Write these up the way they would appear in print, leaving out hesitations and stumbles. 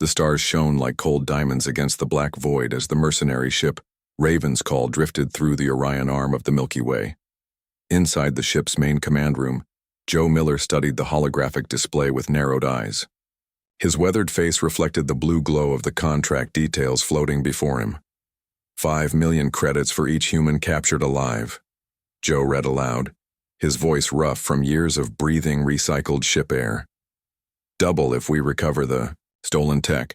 The stars shone like cold diamonds against the black void as the mercenary ship Raven's Call drifted through the Orion arm of the Milky Way. Inside the ship's main command room, Joe Miller studied the holographic display with narrowed eyes. His weathered face reflected the blue glow of the contract details floating before him. 5 million credits for each human captured alive. Joe read aloud, his voice rough from years of breathing recycled ship air. Double if we recover the stolen tech.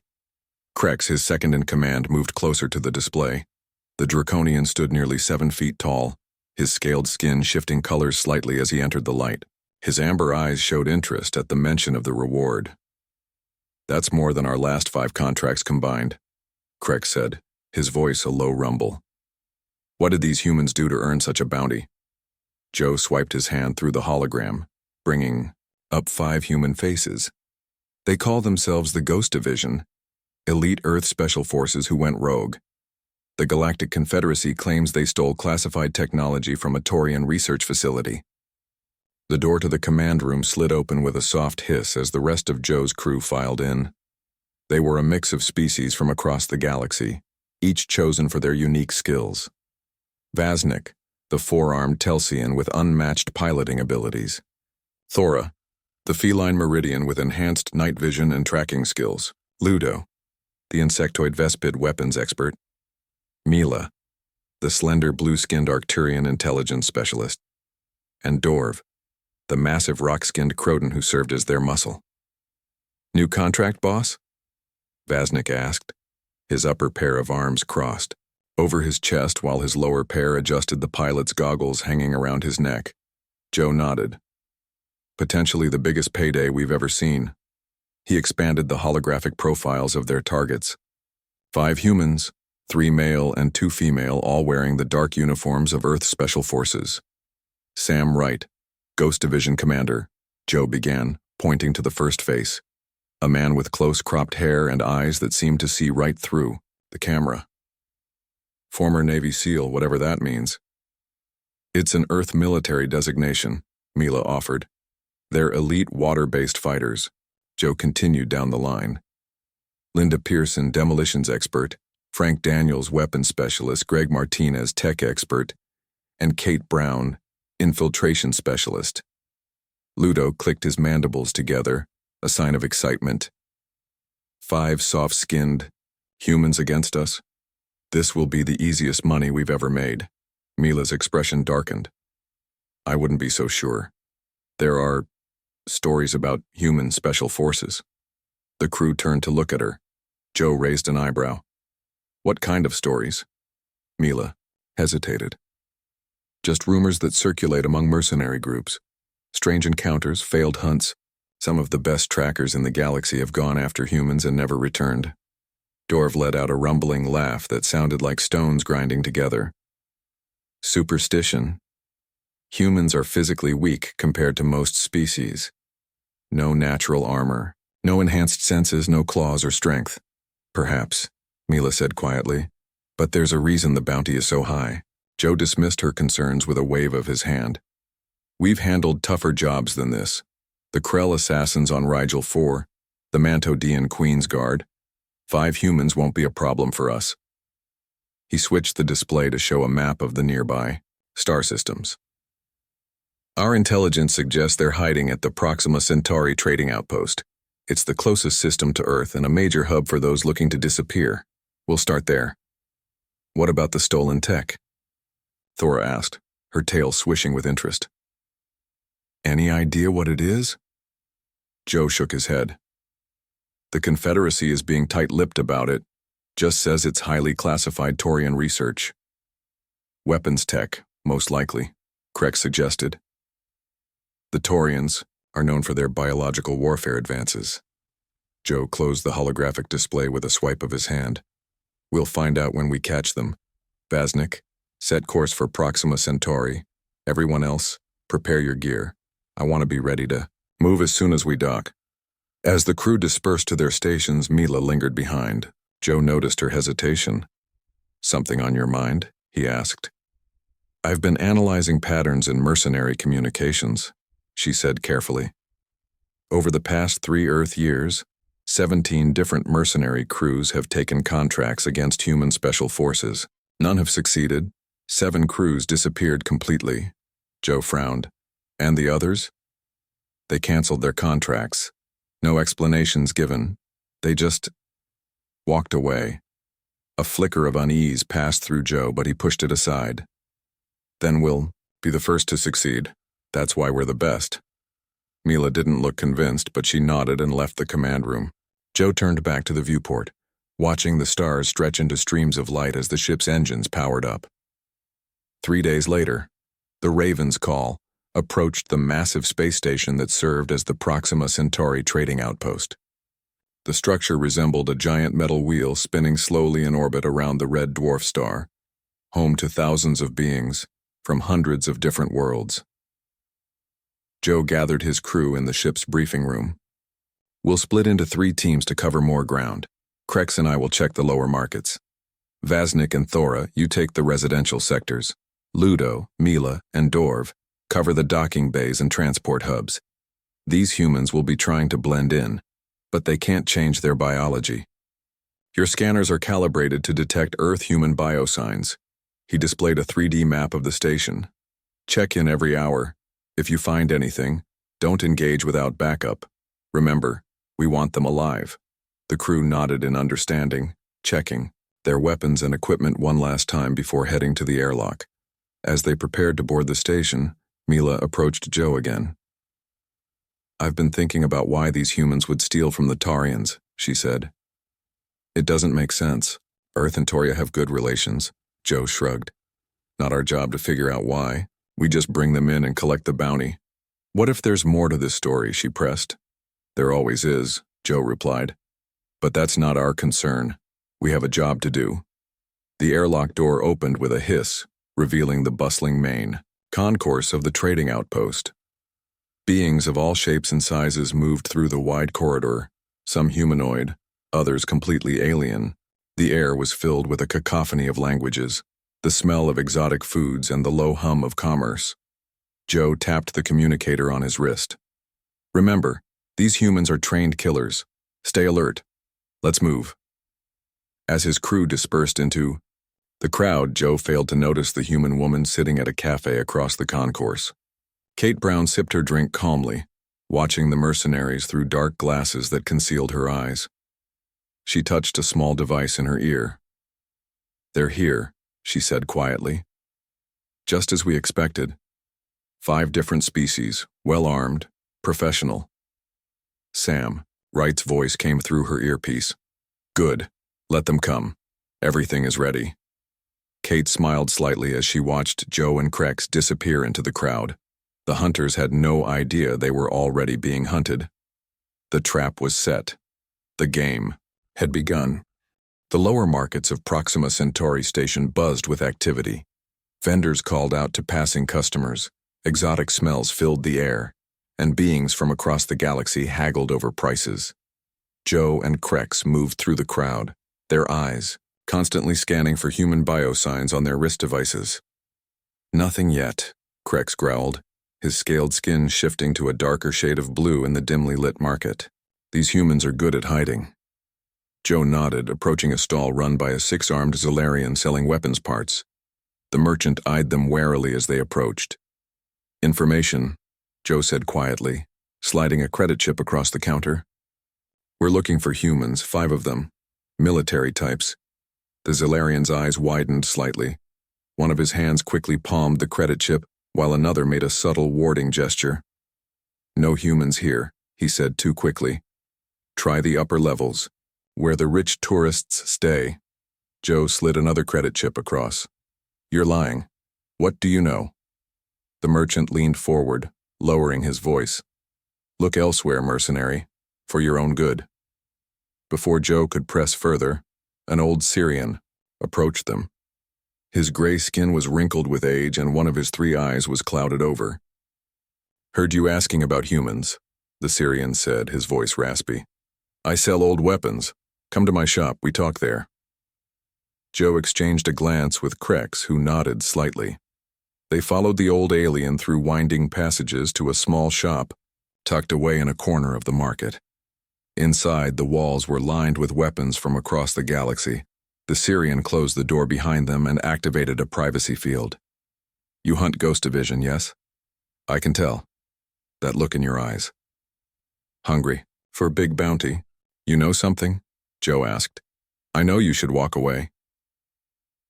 Krex, his second-in-command, moved closer to the display. The Draconian stood nearly 7 feet tall, his scaled skin shifting colors slightly as he entered the light. His amber eyes showed interest at the mention of the reward. That's more than our last 5 contracts combined, Krex said, his voice a low rumble. What did these humans do to earn such a bounty? Joe swiped his hand through the hologram, bringing up 5 human faces. They call themselves the Ghost Division, elite Earth special forces who went rogue. The Galactic Confederacy claims they stole classified technology from a Taurian research facility. The door to the command room slid open with a soft hiss as the rest of Joe's crew filed in. They were a mix of species from across the galaxy, each chosen for their unique skills. Vaznik, the 4-armed Telsian with unmatched piloting abilities. Thora, the feline Meridian with enhanced night vision and tracking skills. Ludo, the insectoid Vespid weapons expert. Mila, the slender blue-skinned Arcturian intelligence specialist. And Dorv, the massive rock-skinned Croton who served as their muscle. New contract, boss? Vaznik asked, his upper pair of arms crossed over his chest while his lower pair adjusted the pilot's goggles hanging around his neck. Joe nodded. Potentially the biggest payday we've ever seen. He expanded the holographic profiles of their targets. 5 humans, 3 male and 2 female, all wearing the dark uniforms of Earth Special Forces. Sam Wright, Ghost Division Commander, Joe began, pointing to the first face. A man with close cropped hair and eyes that seemed to see right through the camera. Former Navy SEAL, whatever that means. It's an Earth military designation, Mila offered. They're elite water-based fighters. Joe continued down the line. Linda Pearson, demolitions expert. Frank Daniels, weapons specialist. Greg Martinez, tech expert. And Kate Brown, infiltration specialist. Ludo clicked his mandibles together, a sign of excitement. 5 soft-skinned humans against us? This will be the easiest money we've ever made. Mila's expression darkened. I wouldn't be so sure. There are stories about human special forces. The crew turned to look at her. Joe raised an eyebrow. What kind of stories? Mila hesitated. Just rumors that circulate among mercenary groups. Strange encounters, failed hunts. Some of the best trackers in the galaxy have gone after humans and never returned. Dorv let out a rumbling laugh that sounded like stones grinding together. Superstition. Humans are physically weak compared to most species. No natural armor, no enhanced senses, no claws or strength. Perhaps, Mila said quietly, but there's a reason the bounty is so high. Joe dismissed her concerns with a wave of his hand. We've handled tougher jobs than this. The Krell assassins on Rigel 4, the Mantodian Queen's Guard. 5 humans won't be a problem for us. He switched the display to show a map of the nearby star systems. Our intelligence suggests they're hiding at the Proxima Centauri trading outpost. It's the closest system to Earth and a major hub for those looking to disappear. We'll start there. What about the stolen tech? Thora asked, her tail swishing with interest. Any idea what it is? Joe shook his head. The Confederacy is being tight-lipped about it, just says it's highly classified Taurian research. Weapons tech, most likely, Krex suggested. The Taurians are known for their biological warfare advances. Joe closed the holographic display with a swipe of his hand. We'll find out when we catch them. Vaznik, set course for Proxima Centauri. Everyone else, prepare your gear. I want to be ready to move as soon as we dock. As the crew dispersed to their stations, Mila lingered behind. Joe noticed her hesitation. Something on your mind? He asked. I've been analyzing patterns in mercenary communications, she said carefully. Over the past 3 Earth years, 17 different mercenary crews have taken contracts against human special forces. None have succeeded. 7 crews disappeared completely. Joe frowned. And the others? They canceled their contracts. No explanations given. They just walked away. A flicker of unease passed through Joe, but he pushed it aside. Then we'll be the first to succeed. That's why we're the best. Mila didn't look convinced, but she nodded and left the command room. Joe turned back to the viewport, watching the stars stretch into streams of light as the ship's engines powered up. 3 days later, the Raven's Call approached the massive space station that served as the Proxima Centauri trading outpost. The structure resembled a giant metal wheel spinning slowly in orbit around the red dwarf star, home to thousands of beings from hundreds of different worlds. Joe gathered his crew in the ship's briefing room. We'll split into 3 teams to cover more ground. Krex and I will check the lower markets. Vaznik and Thora, you take the residential sectors. Ludo, Mila, and Dorv cover the docking bays and transport hubs. These humans will be trying to blend in, but they can't change their biology. Your scanners are calibrated to detect Earth-human biosigns. He displayed a 3D map of the station. Check in every hour. If you find anything, don't engage without backup. Remember, we want them alive. The crew nodded in understanding, checking their weapons and equipment one last time before heading to the airlock. As they prepared to board the station, Mila approached Joe again. I've been thinking about why these humans would steal from the Taurians, she said. It doesn't make sense. Earth and Toria have good relations. Joe shrugged. Not our job to figure out why. We just bring them in and collect the bounty. What if there's more to this story, she pressed. There always is, Joe replied. But that's not our concern. We have a job to do. The airlock door opened with a hiss, revealing the bustling main concourse of the trading outpost. Beings of all shapes and sizes moved through the wide corridor, some humanoid, others completely alien. The air was filled with a cacophony of languages, the smell of exotic foods and the low hum of commerce. Joe tapped the communicator on his wrist. Remember, these humans are trained killers. Stay alert. Let's move. As his crew dispersed into the crowd, Joe failed to notice the human woman sitting at a cafe across the concourse. Kate Brown sipped her drink calmly, watching the mercenaries through dark glasses that concealed her eyes. She touched a small device in her ear. They're here, she said quietly. Just as we expected. 5 different species, well-armed, professional. Sam, Wright's voice came through her earpiece. Good. Let them come. Everything is ready. Kate smiled slightly as she watched Joe and Krex disappear into the crowd. The hunters had no idea they were already being hunted. The trap was set. The game had begun. The lower markets of Proxima Centauri Station buzzed with activity. Vendors called out to passing customers, exotic smells filled the air, and beings from across the galaxy haggled over prices. Joe and Krex moved through the crowd, their eyes constantly scanning for human biosigns on their wrist devices. Nothing yet, Krex growled, his scaled skin shifting to a darker shade of blue in the dimly lit market. These humans are good at hiding. Joe nodded, approaching a stall run by a 6-armed Zolarian selling weapons parts. The merchant eyed them warily as they approached. Information, Joe said quietly, sliding a credit chip across the counter. We're looking for humans, 5 of them. Military types. The Zolarian's eyes widened slightly. One of his hands quickly palmed the credit chip, while another made a subtle warding gesture. No humans here, he said too quickly. Try the upper levels, where the rich tourists stay. Joe slid another credit chip across. You're lying. What do you know? The merchant leaned forward, lowering his voice. Look elsewhere, mercenary, for your own good. Before Joe could press further, an old Syrian approached them. His gray skin was wrinkled with age and one of his 3 eyes was clouded over. Heard you asking about humans, the Syrian said, his voice raspy. I sell old weapons. Come to my shop, we talk there. Joe exchanged a glance with Krex, who nodded slightly. They followed the old alien through winding passages to a small shop, tucked away in a corner of the market. Inside, the walls were lined with weapons from across the galaxy. The Syrian closed the door behind them and activated a privacy field. "You hunt Ghost Division, yes?" "I can tell. That look in your eyes." "Hungry. For a big bounty. You know something?" Joe asked. "I know you should walk away."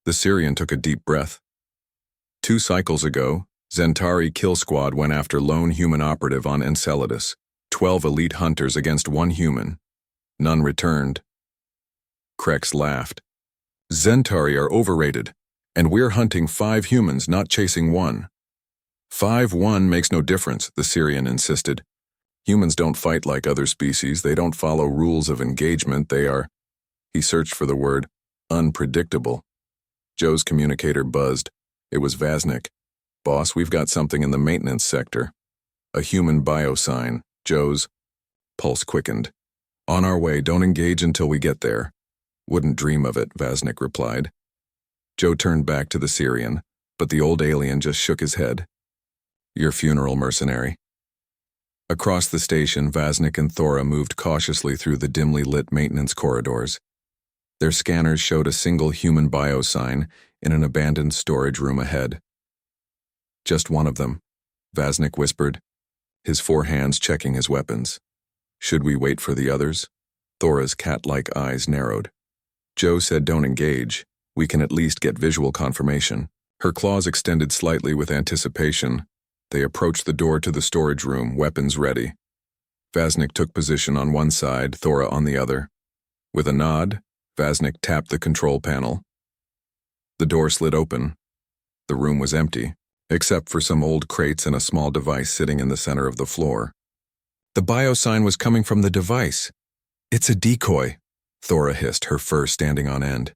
The Syrian took a deep breath. 2 cycles ago, Zentari Kill Squad went after lone human operative on Enceladus. 12 elite hunters against 1 human. None returned. Krex laughed. "Zentari are overrated, and we're hunting 5 humans, not chasing 1. 5-1 makes no difference," the Syrian insisted. "Humans don't fight like other species. They don't follow rules of engagement. They are—" He searched for the word, "unpredictable." Joe's communicator buzzed. It was Vaznik. "Boss, we've got something in the maintenance sector. A human biosign." Joe's pulse quickened. "On our way, don't engage until we get there." "Wouldn't dream of it," Vaznik replied. Joe turned back to the Syrian, but the old alien just shook his head. "Your funeral, mercenary." Across the station, Vaznik and Thora moved cautiously through the dimly lit maintenance corridors. Their scanners showed a single human biosign in an abandoned storage room ahead. "Just one of them," Vaznik whispered, his 4 hands checking his weapons. "Should we wait for the others?" Thora's cat-like eyes narrowed. Joe said, "Don't engage. We can at least get visual confirmation." Her claws extended slightly with anticipation. They approached the door to the storage room, weapons ready. Vaznik took position on one side, Thora on the other. With a nod, Vaznik tapped the control panel. The door slid open. The room was empty, except for some old crates and a small device sitting in the center of the floor. The biosign was coming from the device. "It's a decoy," Thora hissed, her fur standing on end.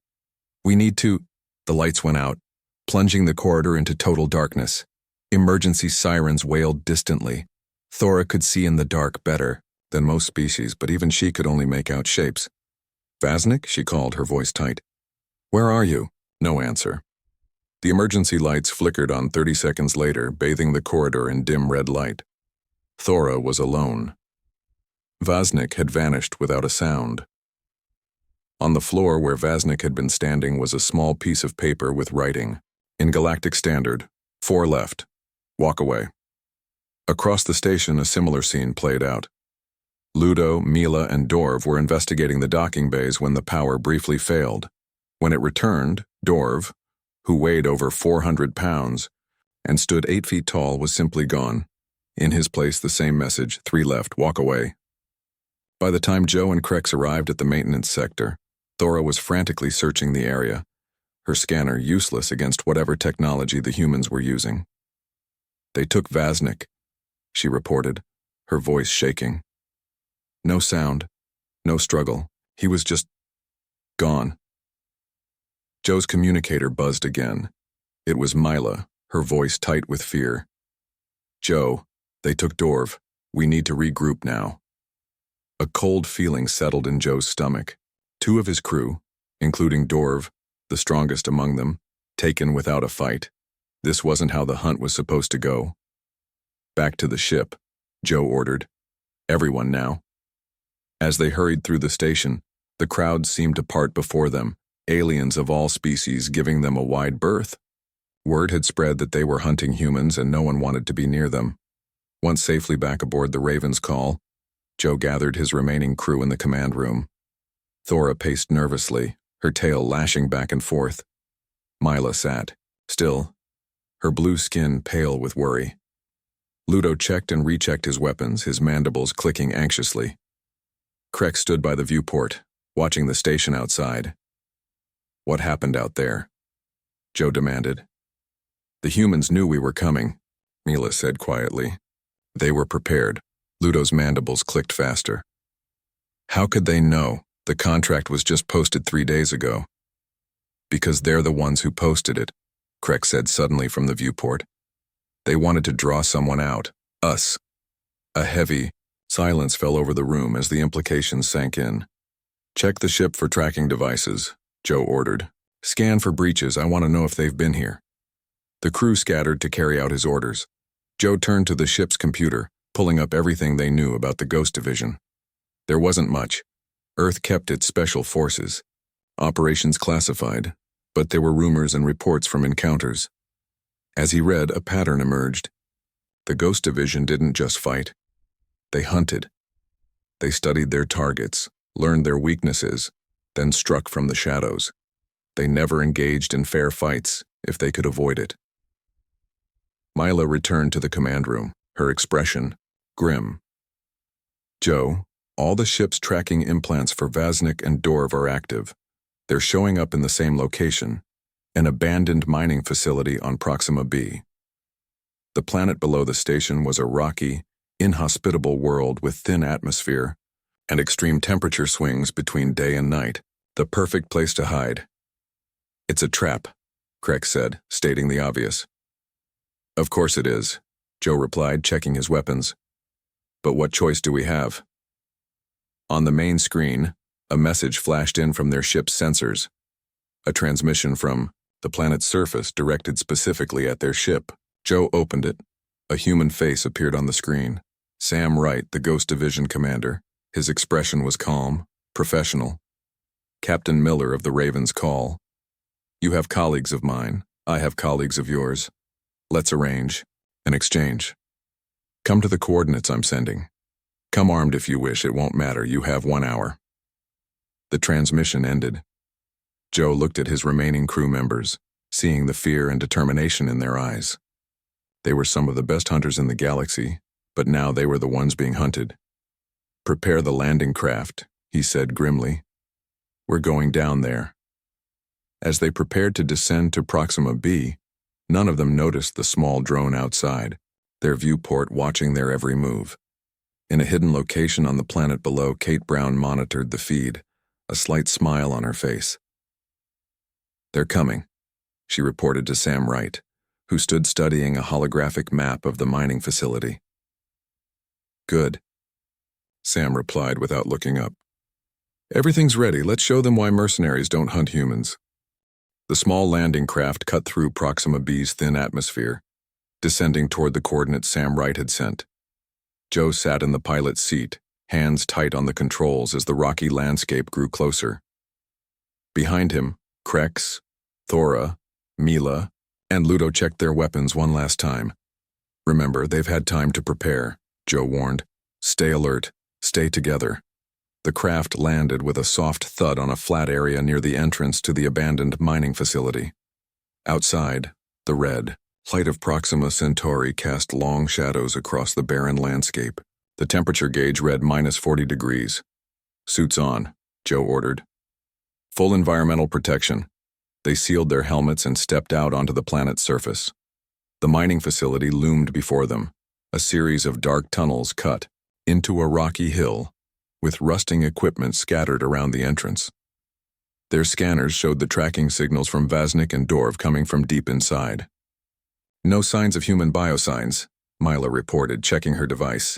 "We need to—" The lights went out, plunging the corridor into total darkness. Emergency sirens wailed distantly. Thora could see in the dark better than most species, but even she could only make out shapes. "Vaznik?" she called, her voice tight. "Where are you?" No answer. The emergency lights flickered on 30 seconds later, bathing the corridor in dim red light. Thora was alone. Vaznik had vanished without a sound. On the floor where Vaznik had been standing was a small piece of paper with writing. In Galactic Standard, 4 left. Walk away. Across the station, a similar scene played out. Ludo, Mila, and Dorv were investigating the docking bays when the power briefly failed. When it returned, Dorv, who weighed over 400 pounds and stood 8 feet tall, was simply gone. In his place, the same message, 3 left, walk away. By the time Joe and Krex arrived at the maintenance sector, Thora was frantically searching the area, her scanner useless against whatever technology the humans were using. "They took Vaznik," she reported, her voice shaking. No sound, no struggle. He was just gone. Joe's communicator buzzed again. It was Mila, her voice tight with fear. "Joe, they took Dorv. We need to regroup now." A cold feeling settled in Joe's stomach. 2 of his crew, including Dorv, the strongest among them, taken without a fight. This wasn't how the hunt was supposed to go. "Back to the ship," Joe ordered. "Everyone now." As they hurried through the station, the crowd seemed to part before them, aliens of all species giving them a wide berth. Word had spread that they were hunting humans and no one wanted to be near them. Once safely back aboard the Raven's Call, Joe gathered his remaining crew in the command room. Thora paced nervously, her tail lashing back and forth. Mila sat, still, her blue skin pale with worry. Ludo checked and rechecked his weapons, his mandibles clicking anxiously. Krex stood by the viewport, watching the station outside. "What happened out there?" Joe demanded. "The humans knew we were coming," Mila said quietly. "They were prepared." Ludo's mandibles clicked faster. "How could they know? The contract was just posted 3 days ago." "Because they're the ones who posted it," Krex said suddenly from the viewport. "They wanted to draw someone out. Us." A heavy silence fell over the room as the implications sank in. "Check the ship for tracking devices," Joe ordered. "Scan for breaches. I want to know if they've been here." The crew scattered to carry out his orders. Joe turned to the ship's computer, pulling up everything they knew about the Ghost Division. There wasn't much. Earth kept its special forces. Operations classified, but there were rumors and reports from encounters. As he read, a pattern emerged. The Ghost Division didn't just fight. They hunted. They studied their targets, learned their weaknesses, then struck from the shadows. They never engaged in fair fights if they could avoid it. Mila returned to the command room, her expression grim. Joe, all the ship's tracking implants for Vaznik and Dorv are active. They're showing up in the same location, an abandoned mining facility on Proxima b. The planet below the station was a rocky, inhospitable world with thin atmosphere and extreme temperature swings between day and night, the perfect place to hide. It's a trap, Craig said, stating the obvious. Of course it is, Joe replied, checking his weapons. But what choice do we have? On the main screen, a message flashed in from their ship's sensors. A transmission from the planet's surface directed specifically at their ship. Joe opened it. A human face appeared on the screen. Sam Wright, the Ghost Division commander. His expression was calm, professional. Captain Miller of the Raven's call. You have colleagues of mine. I have colleagues of yours. Let's arrange an exchange. Come to the coordinates I'm sending. Come armed if you wish, it won't matter, you have 1 hour. The transmission ended. Joe looked at his remaining crew members, seeing the fear and determination in their eyes. They were some of the best hunters in the galaxy, but now they were the ones being hunted. Prepare the landing craft, he said grimly. We're going down there. As they prepared to descend to Proxima b, none of them noticed the small drone outside, their viewport watching their every move. In a hidden location on the planet below, Kate Brown monitored the feed, a slight smile on her face. They're coming, she reported to Sam Wright, who stood studying a holographic map of the mining facility. Good, Sam replied without looking up. Everything's ready, let's show them why mercenaries don't hunt humans. The small landing craft cut through Proxima b's thin atmosphere, descending toward the coordinates Sam Wright had sent. Joe sat in the pilot's seat, hands tight on the controls as the rocky landscape grew closer. Behind him, Krex, Thora, Mila, and Ludo checked their weapons one last time. Remember, they've had time to prepare, Joe warned. Stay alert, stay together. The craft landed with a soft thud on a flat area near the entrance to the abandoned mining facility. Outside, the red light of Proxima Centauri cast long shadows across the barren landscape. The temperature gauge read -40 degrees. Suits on, Joe ordered. Full environmental protection. They sealed their helmets and stepped out onto the planet's surface. The mining facility loomed before them, a series of dark tunnels cut into a rocky hill, with rusting equipment scattered around the entrance. Their scanners showed the tracking signals from Vaznik and Dorv coming from deep inside. No signs of human biosigns, Mila reported, checking her device.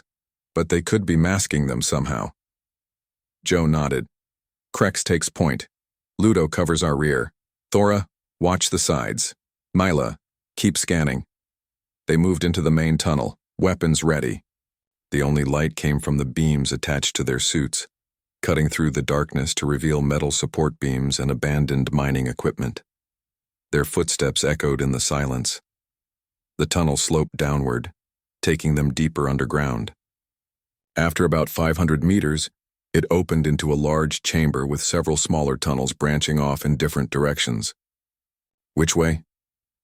But they could be masking them somehow. Joe nodded. Krex takes point. Ludo covers our rear. Thora, watch the sides. Mila, keep scanning. They moved into the main tunnel, weapons ready. The only light came from the beams attached to their suits, cutting through the darkness to reveal metal support beams and abandoned mining equipment. Their footsteps echoed in the silence. The tunnel sloped downward, taking them deeper underground. After about 500 meters, it opened into a large chamber with several smaller tunnels branching off in different directions. Which way?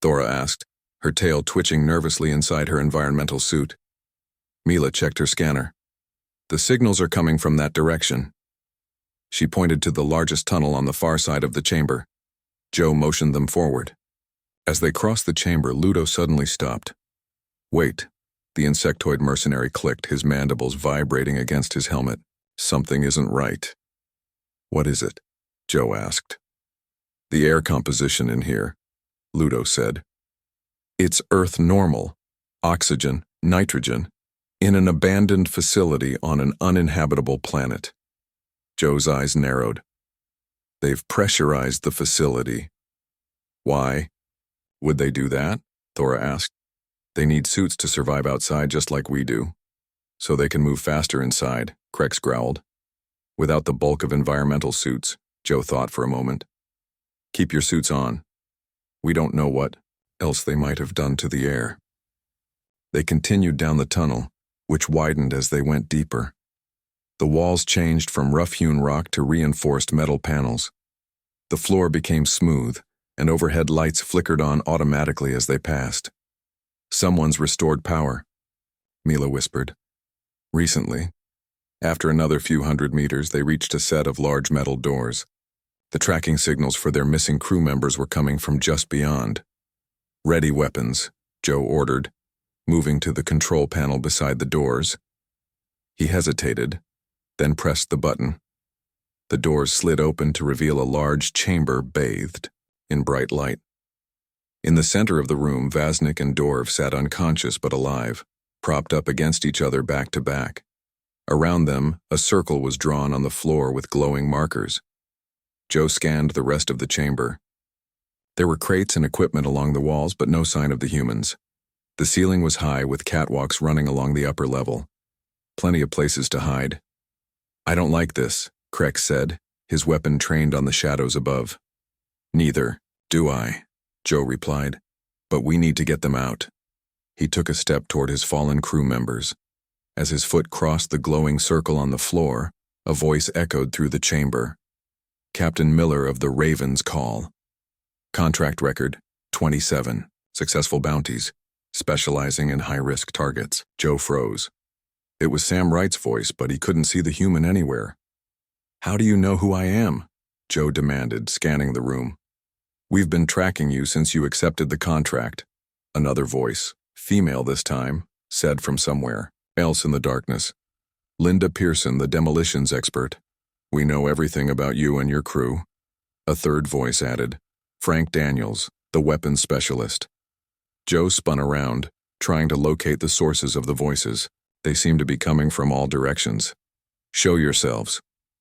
Thora asked, her tail twitching nervously inside her environmental suit. Mila checked her scanner. The signals are coming from that direction. She pointed to the largest tunnel on the far side of the chamber. Joe motioned them forward. As they crossed the chamber, Ludo suddenly stopped. Wait, the insectoid mercenary clicked, his mandibles vibrating against his helmet. Something isn't right. What is it? Joe asked. The air composition in here, Ludo said. It's Earth normal, oxygen, nitrogen, in an abandoned facility on an uninhabitable planet. Joe's eyes narrowed. They've pressurized the facility. Why? Would they do that? Thora asked. They need suits to survive outside just like we do. So they can move faster inside, Krex growled. without the bulk of environmental suits, Joe thought for a moment. Keep your suits on. We don't know what else they might have done to the air. They continued down the tunnel, which widened as they went deeper. The walls changed from rough-hewn rock to reinforced metal panels. The floor became smooth, and overhead lights flickered on automatically as they passed. Someone's restored power, Mila whispered. Recently. After another few hundred meters, they reached a set of large metal doors. The tracking signals for their missing crew members were coming from just beyond. Ready weapons, Joe ordered, moving to the control panel beside the doors. He hesitated, then pressed the button. The doors slid open to reveal a large chamber bathed in bright light. In the center of the room, Vaznik and Dorv sat unconscious but alive, propped up against each other back to back. Around them, a circle was drawn on the floor with glowing markers. Joe scanned the rest of the chamber. There were crates and equipment along the walls, but no sign of the humans. The ceiling was high with catwalks running along the upper level. Plenty of places to hide. I don't like this, Krex said, his weapon trained on the shadows above. Neither do I, Joe replied, but we need to get them out. He took a step toward his fallen crew members. As his foot crossed the glowing circle on the floor, a voice echoed through the chamber. Captain Miller of the Raven's Call. Contract record, 27. Successful bounties, specializing in high-risk targets. Joe froze. It was Sam Wright's voice, but he couldn't see the human anywhere. How do you know who I am? Joe demanded, scanning the room. We've been tracking you since you accepted the contract. Another voice, female this time, said from somewhere else in the darkness. Linda Pearson, the demolitions expert. We know everything about you and your crew. A third voice added, Frank Daniels, the weapons specialist. Joe spun around, trying to locate the sources of the voices. They seemed to be coming from all directions. Show yourselves,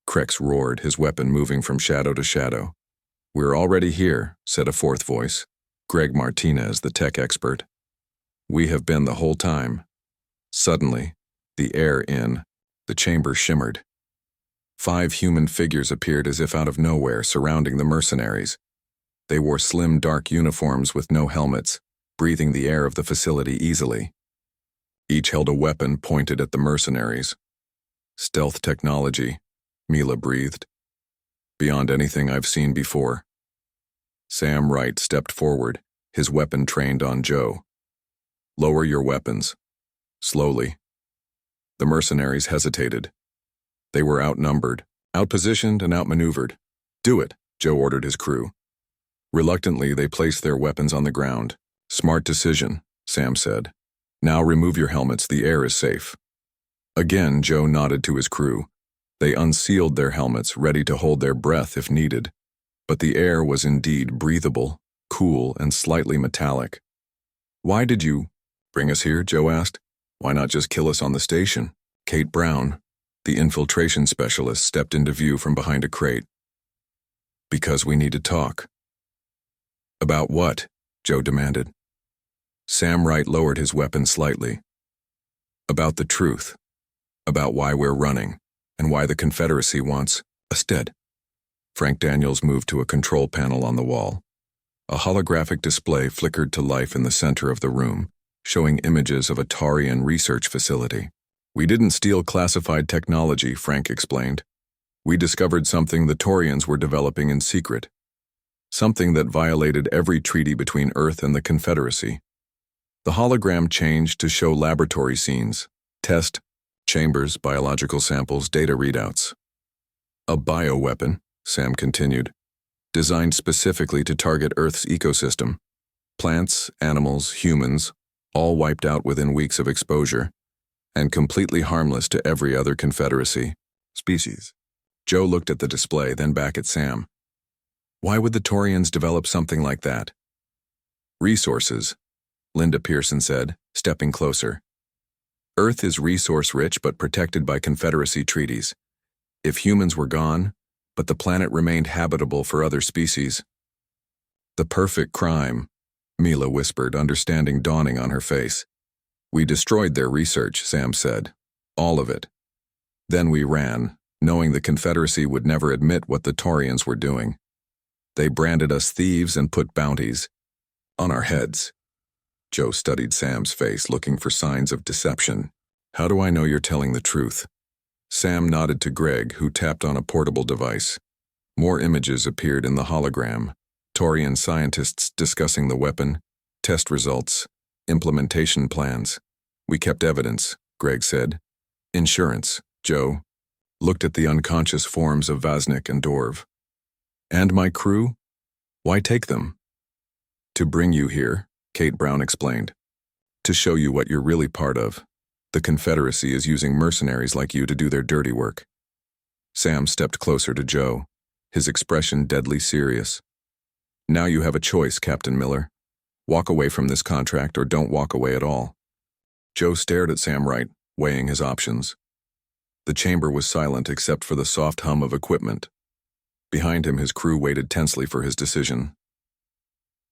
Krex roared, his weapon moving from shadow to shadow. We're already here, said a fourth voice, Greg Martinez, the tech expert. We have been the whole time. Suddenly, the air in the chamber shimmered. 5 human figures appeared as if out of nowhere, surrounding the mercenaries. They wore slim, dark uniforms with no helmets, breathing the air of the facility easily. Each held a weapon pointed at the mercenaries. Stealth technology, Mila breathed. Beyond anything I've seen before. Sam Wright stepped forward, his weapon trained on Joe. Lower your weapons. Slowly. The mercenaries hesitated. They were outnumbered, outpositioned, and outmaneuvered. Do it, Joe ordered his crew. Reluctantly, they placed their weapons on the ground. Smart decision, Sam said. Now remove your helmets, the air is safe. Again, Joe nodded to his crew. They unsealed their helmets, ready to hold their breath if needed. But the air was indeed breathable, cool, and slightly metallic. Why did you bring us here? Joe asked. Why not just kill us on the station? Kate Brown, the infiltration specialist, stepped into view from behind a crate. Because we need to talk. About what? Joe demanded. Sam Wright lowered his weapon slightly. About the truth. About why we're running, and why the Confederacy wants us dead. Frank Daniels moved to a control panel on the wall. A holographic display flickered to life in the center of the room, showing images of a Taurian research facility. We didn't steal classified technology, Frank explained. We discovered something the Taurians were developing in secret. Something that violated every treaty between Earth and the Confederacy. The hologram changed to show laboratory scenes, test chambers, biological samples, data readouts. A bioweapon, Sam continued, designed specifically to target Earth's ecosystem. Plants, animals, humans, all wiped out within weeks of exposure, and completely harmless to every other Confederacy species. Joe looked at the display, then back at Sam. Why would the Taurians develop something like that? Resources, Linda Pearson said, stepping closer. Earth is resource-rich but protected by Confederacy treaties. If humans were gone, but the planet remained habitable for other species. The perfect crime, Mila whispered, understanding dawning on her face. We destroyed their research, Sam said. All of it. Then we ran, knowing the Confederacy would never admit what the Taurians were doing. They branded us thieves and put bounties on our heads. Joe studied Sam's face, looking for signs of deception. How do I know you're telling the truth? Sam nodded to Greg, who tapped on a portable device. More images appeared in the hologram. Taurian scientists discussing the weapon, test results, implementation plans. We kept evidence, Greg said. Insurance, Joe looked at the unconscious forms of Vaznik and Dorv. And my crew? Why take them? To bring you here, Kate Brown explained. To show you what you're really part of. The Confederacy is using mercenaries like you to do their dirty work. Sam stepped closer to Joe, his expression deadly serious. Now you have a choice, Captain Miller. Walk away from this contract or don't walk away at all. Joe stared at Sam Wright, weighing his options. The chamber was silent except for the soft hum of equipment. Behind him, his crew waited tensely for his decision.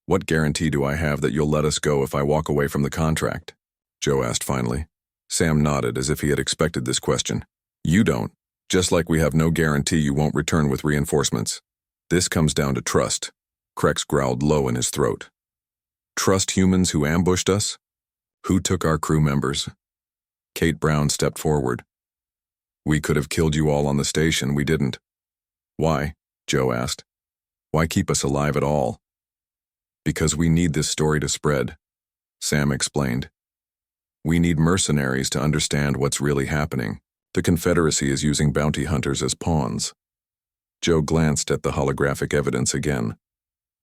What guarantee do I have that you'll let us go if I walk away from the contract? Joe asked finally. Sam nodded as if he had expected this question. You don't, just like we have no guarantee you won't return with reinforcements. This comes down to trust. Krex growled low in his throat. Trust humans who ambushed us? Who took our crew members? Kate Brown stepped forward. We could have killed you all on the station, we didn't. Why? Joe asked. Why keep us alive at all? Because we need this story to spread, Sam explained. We need mercenaries to understand what's really happening. The Confederacy is using bounty hunters as pawns. Joe glanced at the holographic evidence again.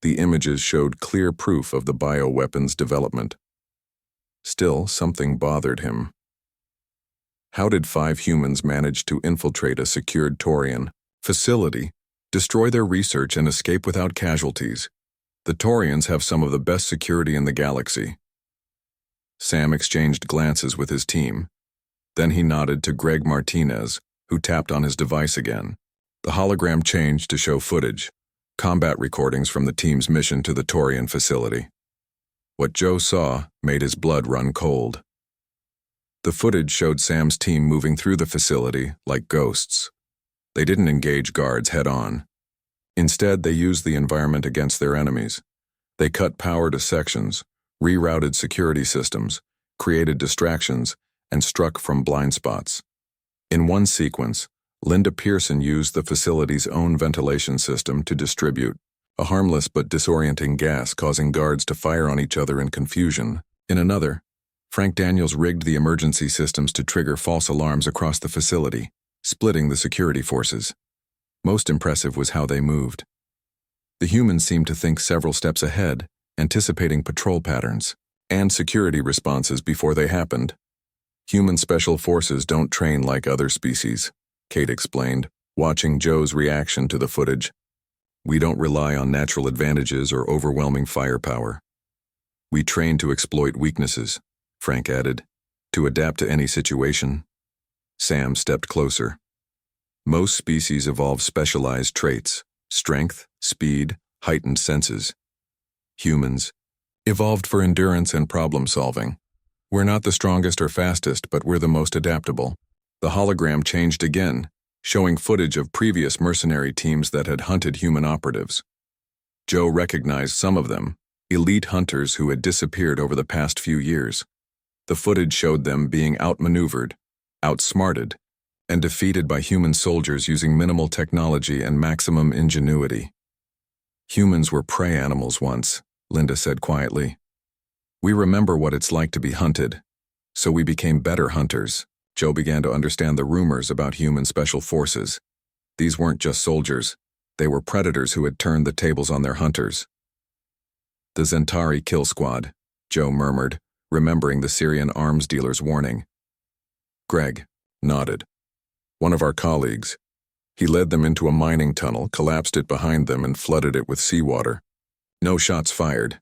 The images showed clear proof of the bioweapons development. Still, something bothered him. How did 5 humans manage to infiltrate a secured Taurian facility, destroy their research, and escape without casualties? The Taurians have some of the best security in the galaxy. Sam exchanged glances with his team. Then he nodded to Greg Martinez, who tapped on his device again. The hologram changed to show footage, combat recordings from the team's mission to the Taurian facility. What Joe saw made his blood run cold. The footage showed Sam's team moving through the facility like ghosts. They didn't engage guards head-on. Instead, they used the environment against their enemies. They cut power to sections, rerouted security systems, created distractions, and struck from blind spots. In one sequence, Linda Pearson used the facility's own ventilation system to distribute a harmless but disorienting gas, causing guards to fire on each other in confusion. In another, Frank Daniels rigged the emergency systems to trigger false alarms across the facility, splitting the security forces. Most impressive was how they moved. The humans seemed to think several steps ahead, anticipating patrol patterns and security responses before they happened. Human special forces don't train like other species, Kate explained, watching Joe's reaction to the footage. We don't rely on natural advantages or overwhelming firepower. We train to exploit weaknesses, Frank added, to adapt to any situation. Sam stepped closer. Most species evolve specialized traits, strength, speed, heightened senses. Humans evolved for endurance and problem-solving. We're not the strongest or fastest, but we're the most adaptable. The hologram changed again, showing footage of previous mercenary teams that had hunted human operatives. Joe recognized some of them, elite hunters who had disappeared over the past few years. The footage showed them being outmaneuvered, outsmarted, and defeated by human soldiers using minimal technology and maximum ingenuity. Humans were prey animals once, Linda said quietly. We remember what it's like to be hunted, so we became better hunters. Joe began to understand the rumors about human special forces. These weren't just soldiers, they were predators who had turned the tables on their hunters. The Zentari kill squad, Joe murmured, remembering the Syrian arms dealer's warning. Greg nodded. One of our colleagues. He led them into a mining tunnel, collapsed it behind them, and flooded it with seawater. No shots fired.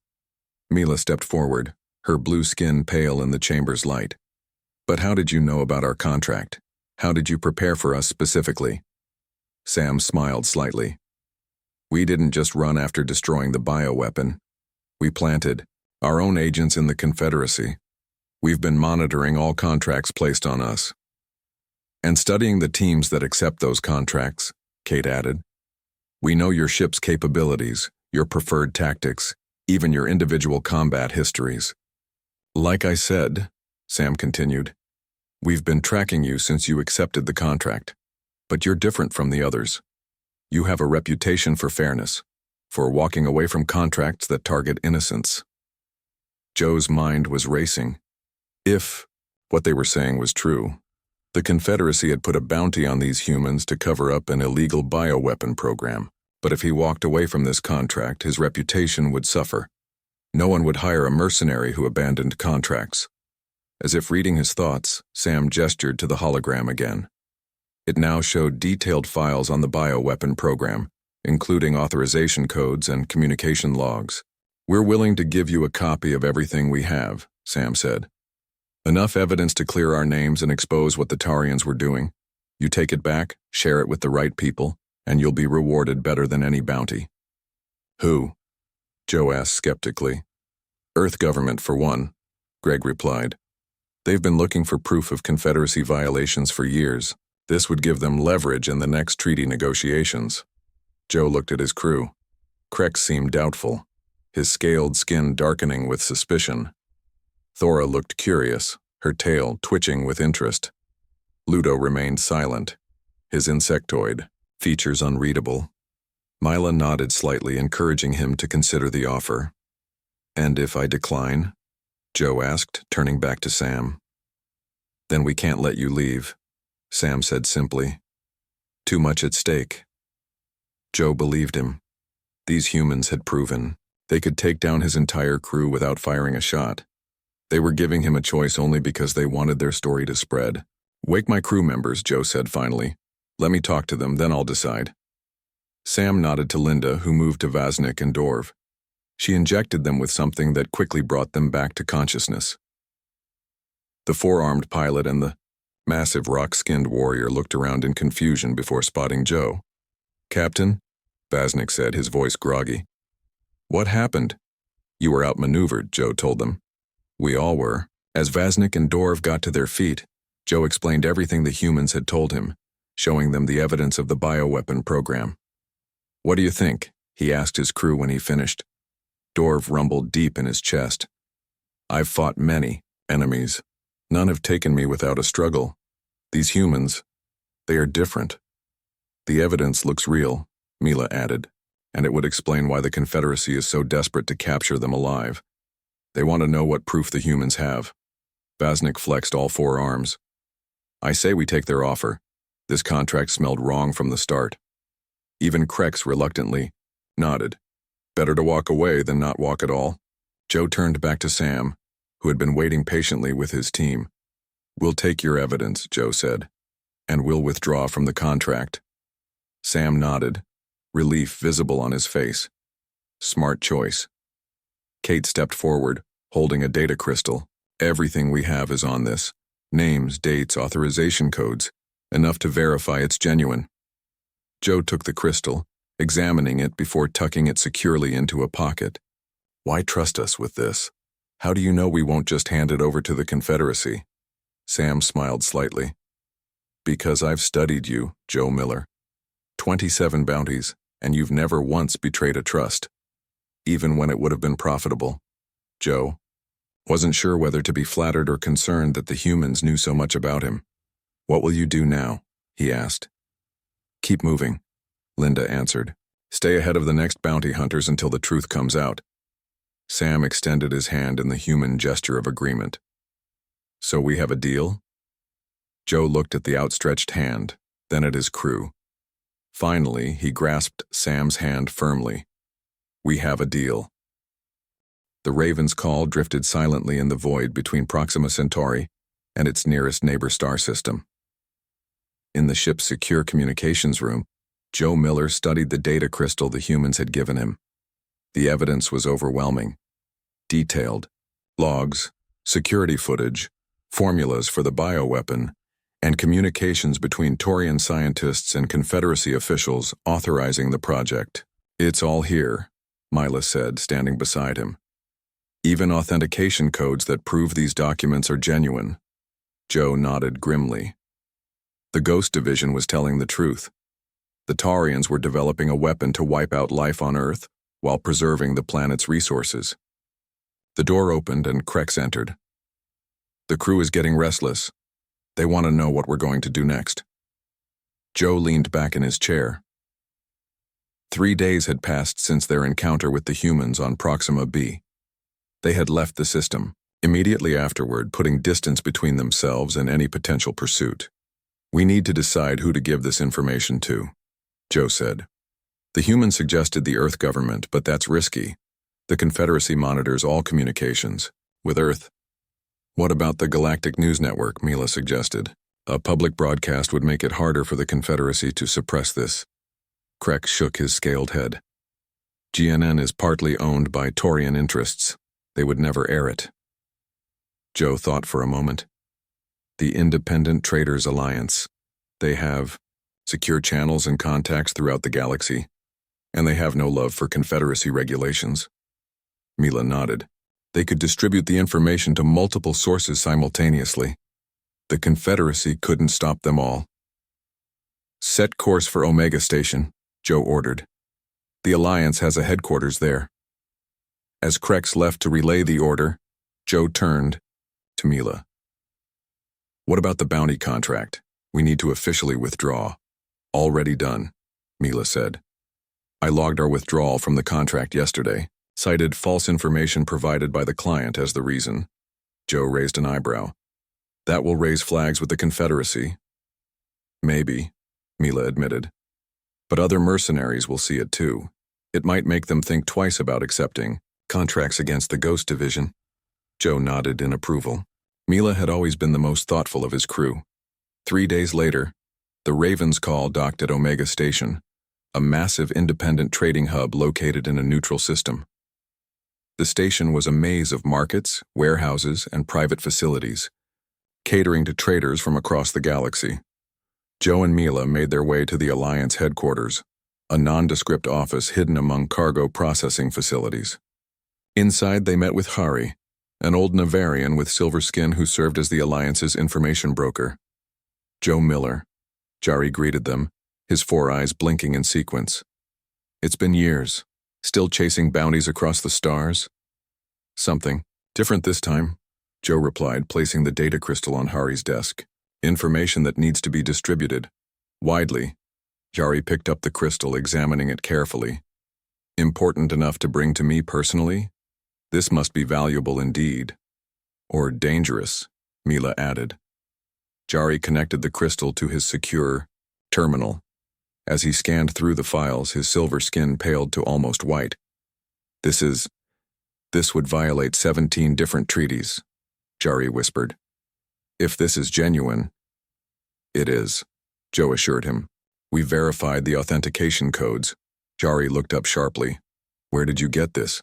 Mila stepped forward, her blue skin pale in the chamber's light. But how did you know about our contract? How did you prepare for us specifically? Sam smiled slightly. We didn't just run after destroying the bioweapon. We planted our own agents in the Confederacy. We've been monitoring all contracts placed on us. And studying the teams that accept those contracts, Kate added. We know your ship's capabilities, your preferred tactics, even your individual combat histories. Like I said, Sam continued, we've been tracking you since you accepted the contract. But you're different from the others. You have a reputation for fairness, for walking away from contracts that target innocents. Joe's mind was racing. If what they were saying was true, the Confederacy had put a bounty on these humans to cover up an illegal bioweapon program. But if he walked away from this contract, his reputation would suffer. No one would hire a mercenary who abandoned contracts. As if reading his thoughts, Sam gestured to the hologram again. It now showed detailed files on the bioweapon program, including authorization codes and communication logs. We're willing to give you a copy of everything we have, Sam said. Enough evidence to clear our names and expose what the Tarians were doing. You take it back, share it with the right people, and you'll be rewarded better than any bounty. Who? Joe asked skeptically. Earth government, for one, Greg replied. They've been looking for proof of Confederacy violations for years. This would give them leverage in the next treaty negotiations. Joe looked at his crew. Krex seemed doubtful, his scaled skin darkening with suspicion. Thora looked curious, her tail twitching with interest. Ludo remained silent, his insectoid features unreadable. Mila nodded slightly, encouraging him to consider the offer. And if I decline? Joe asked, turning back to Sam. Then we can't let you leave, Sam said simply. Too much at stake. Joe believed him. These humans had proven they could take down his entire crew without firing a shot. They were giving him a choice only because they wanted their story to spread. Wake my crew members, Joe said finally. Let me talk to them, then I'll decide. Sam nodded to Linda, who moved to Vaznik and Dorv. She injected them with something that quickly brought them back to consciousness. The four-armed pilot and the massive rock-skinned warrior looked around in confusion before spotting Joe. Captain, Vaznik said, his voice groggy. What happened? You were outmaneuvered, Joe told them. We all were. As Vaznik and Dorv got to their feet, Joe explained everything the humans had told him, showing them the evidence of the bioweapon program. What do you think? He asked his crew when he finished. Dorv rumbled deep in his chest. I've fought many enemies. None have taken me without a struggle. These humans, they are different. The evidence looks real, Mila added, and it would explain why the Confederacy is so desperate to capture them alive. They want to know what proof the humans have. Vaznik flexed all four arms. I say we take their offer. This contract smelled wrong from the start. Even Krex reluctantly nodded. Better to walk away than not walk at all. Joe turned back to Sam, who had been waiting patiently with his team. We'll take your evidence, Joe said, and we'll withdraw from the contract. Sam nodded, relief visible on his face. Smart choice. Kate stepped forward, holding a data crystal. Everything we have is on this. Names, dates, authorization codes. Enough to verify it's genuine. Joe took the crystal, examining it before tucking it securely into a pocket. Why trust us with this? How do you know we won't just hand it over to the Confederacy? Sam smiled slightly. Because I've studied you, Joe Miller. 27 bounties, and you've never once betrayed a trust. Even when it would have been profitable. Joe wasn't sure whether to be flattered or concerned that the humans knew so much about him. What will you do now? He asked. Keep moving, Linda answered. Stay ahead of the next bounty hunters until the truth comes out. Sam extended his hand in the human gesture of agreement. So we have a deal? Joe looked at the outstretched hand, then at his crew. Finally, he grasped Sam's hand firmly. We have a deal. The Raven's call drifted silently in the void between Proxima Centauri and its nearest neighbor star system. In the ship's secure communications room, Joe Miller studied the data crystal the humans had given him. The evidence was overwhelming. Detailed. Logs, security footage, formulas for the bioweapon, and communications between Taurian scientists and Confederacy officials authorizing the project. It's all here, Mila said, standing beside him. Even authentication codes that prove these documents are genuine. Joe nodded grimly. The Ghost Division was telling the truth. The Taurians were developing a weapon to wipe out life on Earth while preserving the planet's resources. The door opened and Krex entered. The crew is getting restless. They want to know what we're going to do next. Joe leaned back in his chair. 3 days had passed since their encounter with the humans on Proxima B. They had left the system, immediately afterward putting distance between themselves and any potential pursuit. We need to decide who to give this information to, Joe said. The humans suggested the Earth government, but that's risky. The Confederacy monitors all communications with Earth. What about the Galactic News Network, Mila suggested. A public broadcast would make it harder for the Confederacy to suppress this. Krex shook his scaled head. GNN is partly owned by Taurian interests. They would never air it. Joe thought for a moment. The Independent Traders Alliance. They have secure channels and contacts throughout the galaxy, and they have no love for Confederacy regulations. Mila nodded. They could distribute the information to multiple sources simultaneously. The Confederacy couldn't stop them all. Set course for Omega Station, Joe ordered. The Alliance has a headquarters there. As Krex left to relay the order, Joe turned to Mila. What about the bounty contract? We need to officially withdraw. Already done, Mila said. I logged our withdrawal from the contract yesterday, cited false information provided by the client as the reason. Joe raised an eyebrow. That will raise flags with the Confederacy. Maybe, Mila admitted. But other mercenaries will see it too. It might make them think twice about accepting contracts against the Ghost Division. Joe nodded in approval. Mila had always been the most thoughtful of his crew. 3 days later, the Raven's Call docked at Omega Station, a massive independent trading hub located in a neutral system. The station was a maze of markets, warehouses, and private facilities, catering to traders from across the galaxy. Joe and Mila made their way to the Alliance headquarters, a nondescript office hidden among cargo processing facilities. Inside, they met with Hari, an old Navarian with silver skin who served as the Alliance's information broker. Joe Miller. Jari greeted them, his 4 eyes blinking in sequence. It's been years. Still chasing bounties across the stars? Something different this time, Joe replied, placing the data crystal on Hari's desk. Information that needs to be distributed. Widely. Jari picked up the crystal, examining it carefully. Important enough to bring to me personally? This must be valuable indeed. Or dangerous, Mila added. Jari connected the crystal to his secure terminal. As he scanned through the files, his silver skin paled to almost white. This would violate 17 different treaties, Jari whispered. If this is genuine, it is, Joe assured him. We verified the authentication codes. Jari looked up sharply. Where did you get this?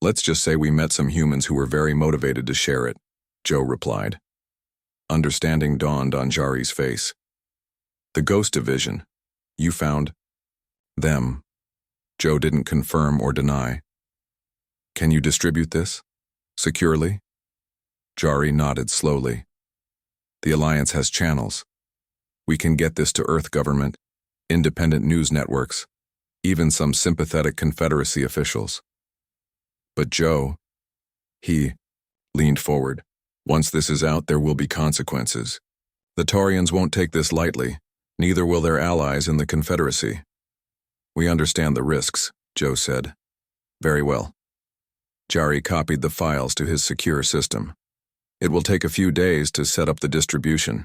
Let's just say we met some humans who were very motivated to share it, Joe replied. Understanding dawned on Jari's face. The Ghost Division. You found them. Joe didn't confirm or deny. Can you distribute this? Securely? Jari nodded slowly. The Alliance has channels. We can get this to Earth government, independent news networks, even some sympathetic Confederacy officials. But Joe, he leaned forward. Once this is out, there will be consequences. The Taurians won't take this lightly. Neither will their allies in the Confederacy. We understand the risks, Joe said. Very well. Jari copied the files to his secure system. It will take a few days to set up the distribution.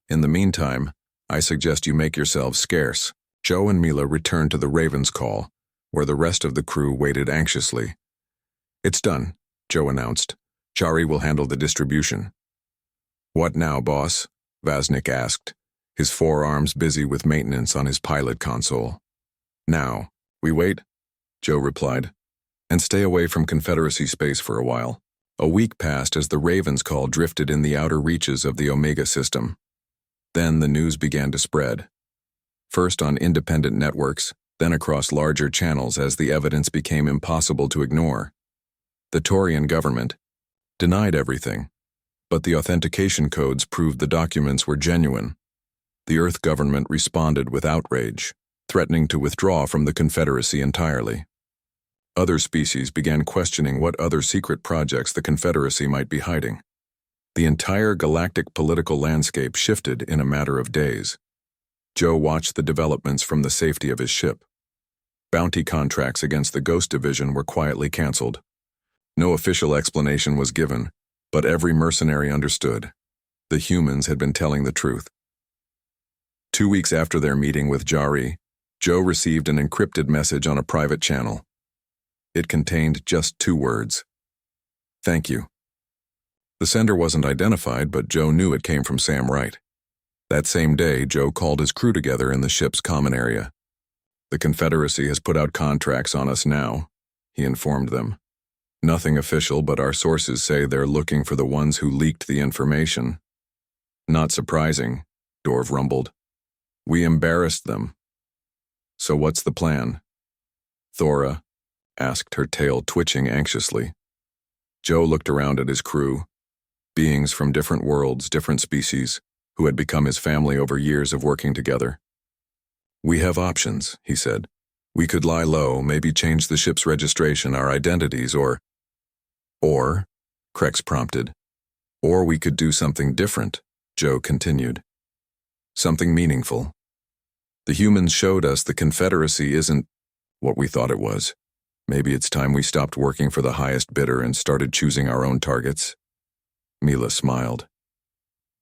In the meantime, I suggest you make yourselves scarce. Joe and Mila returned to the Raven's Call, where the rest of the crew waited anxiously. It's done, Joe announced. Jari will handle the distribution. What now, boss? Vaznik asked, his forearms busy with maintenance on his pilot console. Now, we wait, Joe replied, and stay away from Confederacy space for a while. A week passed as the Raven's Call drifted in the outer reaches of the Omega system. Then the news began to spread. First on independent networks, then across larger channels as the evidence became impossible to ignore. The Taurian government denied everything, but the authentication codes proved the documents were genuine. The Earth government responded with outrage, threatening to withdraw from the Confederacy entirely. Other species began questioning what other secret projects the Confederacy might be hiding. The entire galactic political landscape shifted in a matter of days. Joe watched the developments from the safety of his ship. Bounty contracts against the Ghost Division were quietly canceled. No official explanation was given, but every mercenary understood. The humans had been telling the truth. 2 weeks after their meeting with Jari, Joe received an encrypted message on a private channel. It contained just 2 words. "Thank you." The sender wasn't identified, but Joe knew it came from Sam Wright. That same day, Joe called his crew together in the ship's common area. "The Confederacy has put out contracts on us now," he informed them. "Nothing official, but our sources say they're looking for the ones who leaked the information." "Not surprising," Dorv rumbled. "We embarrassed them." "So what's the plan?" Thora asked, her tail twitching anxiously. Joe looked around at his crew, beings from different worlds, different species, who had become his family over years of working together. "We have options," he said. "We could lie low, maybe change the ship's registration, our identities, or, Krex prompted. "Or we could do something different," Joe continued. "Something meaningful. The humans showed us the Confederacy isn't what we thought it was. Maybe it's time we stopped working for the highest bidder and started choosing our own targets." Mila smiled.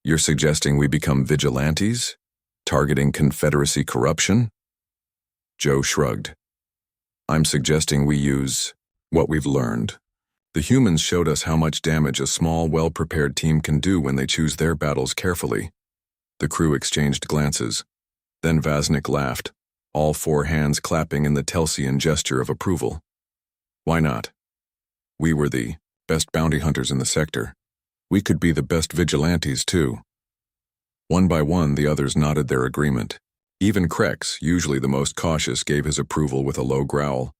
"You're suggesting we become vigilantes, targeting Confederacy corruption?" Joe shrugged. "I'm suggesting we use what we've learned. The humans showed us how much damage a small, well-prepared team can do when they choose their battles carefully." The crew exchanged glances. Then Vaznik laughed, all 4 hands clapping in the Telsian gesture of approval. "Why not? We were the best bounty hunters in the sector. We could be the best vigilantes, too." One by one, the others nodded their agreement. Even Krex, usually the most cautious, gave his approval with a low growl.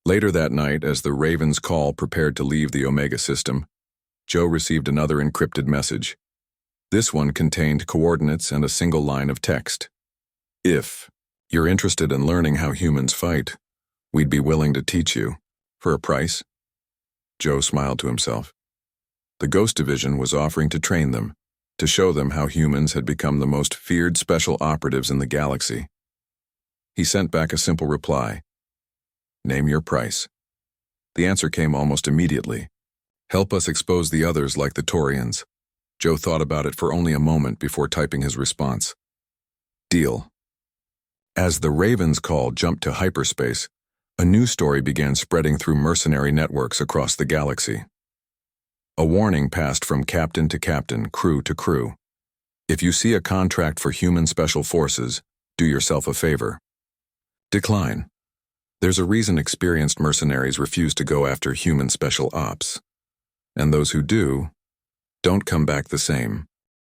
Later that night, as the Raven's Call prepared to leave the Omega system, Joe received another encrypted message. This one contained coordinates and a single line of text. "If you're interested in learning how humans fight, we'd be willing to teach you. For a price." Joe smiled to himself. The Ghost Division was offering to train them, to show them how humans had become the most feared special operatives in the galaxy. He sent back a simple reply. "Name your price." The answer came almost immediately. "Help us expose the others like the Taurians." Joe thought about it for only a moment before typing his response. "Deal." As the Raven's Call jumped to hyperspace, a new story began spreading through mercenary networks across the galaxy. A warning passed from captain to captain, crew to crew. "If you see a contract for human special forces, do yourself a favor. Decline. There's a reason experienced mercenaries refuse to go after human special ops. And those who do, don't come back the same."